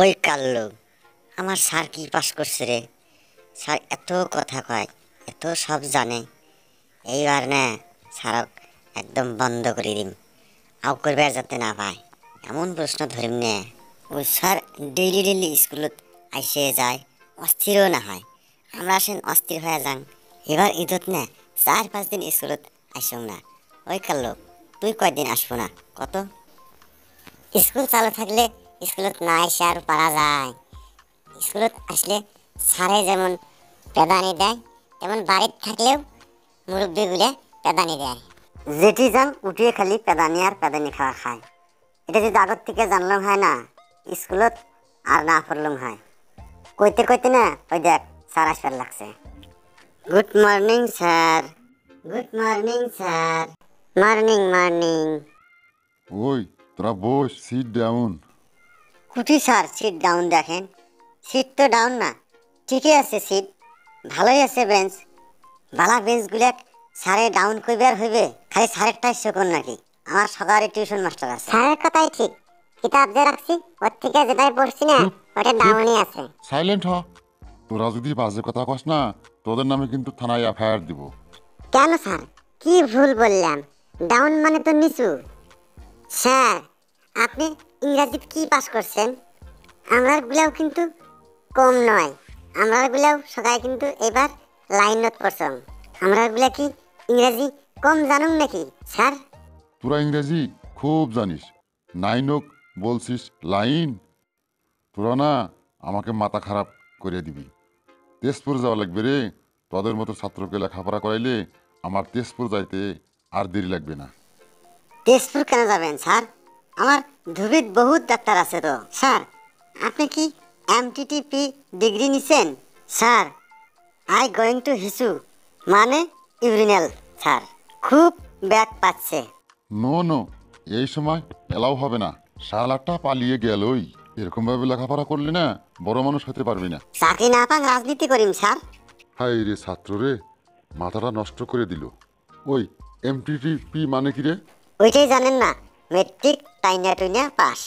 ওই কাল্লু, আমার স্যার কি পাস করছে রে? স্যার এত কথা কয়, এত সব জানে। এইবার না স্যারক একদম বন্ধ করে দিম, আউ করবে যাতে না পায় এমন প্রশ্ন ধরিম নে। ওই স্যার ডেইলি ডেইলি স্কুলত আইসে যায়, অস্থিরও না হয়। আমরা সেন অস্থির হয়ে যাং। এবার ঈদত না 4-5 দিন স্কুলত আইসং না। ওই কাল্লু, তুই কয়দিন আসবো না কত? স্কুল চালু থাকলে স্কুলত না এসে আর পারা যায়। স্কুলত আসলে স্যারে যেমন পেদানি দেয়, তেমন বাড়িতে থাকলেও মুরব্বী গুলে পেদানি দেয়। যেটি যান উঠিয়ে খালি পেদানি আর পেদানি খাওয়া খায়। এটা যদি আগত থেকে জানলাম হয় না, স্কুলত আর না পড়লাম হয়। কইতে কইতে না ওই দেখ স্যার আসবার লাগছে। Good morning sir. Good morning sir. Morning morning. ওই তোরা বস, সিট ডাউন। কুটি স্যার সিট ডাউন দেখেন? সিট তো ডাউন না, ঠিকই আছে সিট, ভালোই আছে বেঞ্চ। বালা বেঞ্চগুলো স্যারে ডাউন কইবার হইবে, খালি স্যারেরটাই শোকন নাকি? আমার সকালে টিউশন মাস্টার আছে। স্যারের কথাই ঠিক, কিতাব যে রাখছি ওর থেকে যেটাই পড়ছি না চুপ, ওটা চুপ। ডাউনই আছে। সাইলেন্ট হ। তোরা যদি বাজে কথা কস না, তোদের নামে কিন্তু থানায় এফআইআর দিব। কেন স্যার, কি ভুল বললাম? ডাউন মানে তো নিচু। স্যার, আপনি ইংরাজিতে কি পাস করছেন? আমার গুলাও কিন্তু কম নয়, আমরা গুলাও সবাই কিন্তু এবার লাইনত পড়ছং। আমরা গুলা কি ইংরাজি কম জানুন নাকি স্যার? তোরা ইংরেজি খুব জানিস, নাইনক বলছিস লাইন। তোরা না আমাকে মাথা খারাপ করে দিবি। তেজপুর যাওয়া লাগবে রে। তোদের মতো ছাত্রকে লেখাপড়া করাইলে আমার তেজপুর যাইতে আর দেরি লাগবে না। তেজপুর কেন যাবেন স্যার? আমার ধুবিত বহুত ডাক্তার আছে তো। স্যার, আপনি কি এমটিটিপি ডিগ্রি নিছেন? স্যার, আই গোয়িং টু হিসু, মানে ইউরিনাল স্যার। খুব ব্যাক পাচ্ছে। নো নো, এই সময় এলাও হবে না। শালাটা পালিয়ে গেলই। এরকম ভাবে লেখাপড়া করলে না বড় মানুষ হতে পারবি না। চাকরি না পান রাজনীতি করিম স্যার। হাই রে ছাত্র রে, মাথাটা নষ্ট করে দিল। ওই এমটিটিপি মানে কি রে? ওইটাই জানেন না? মেট্রিক টাইনা টুইনা পাস।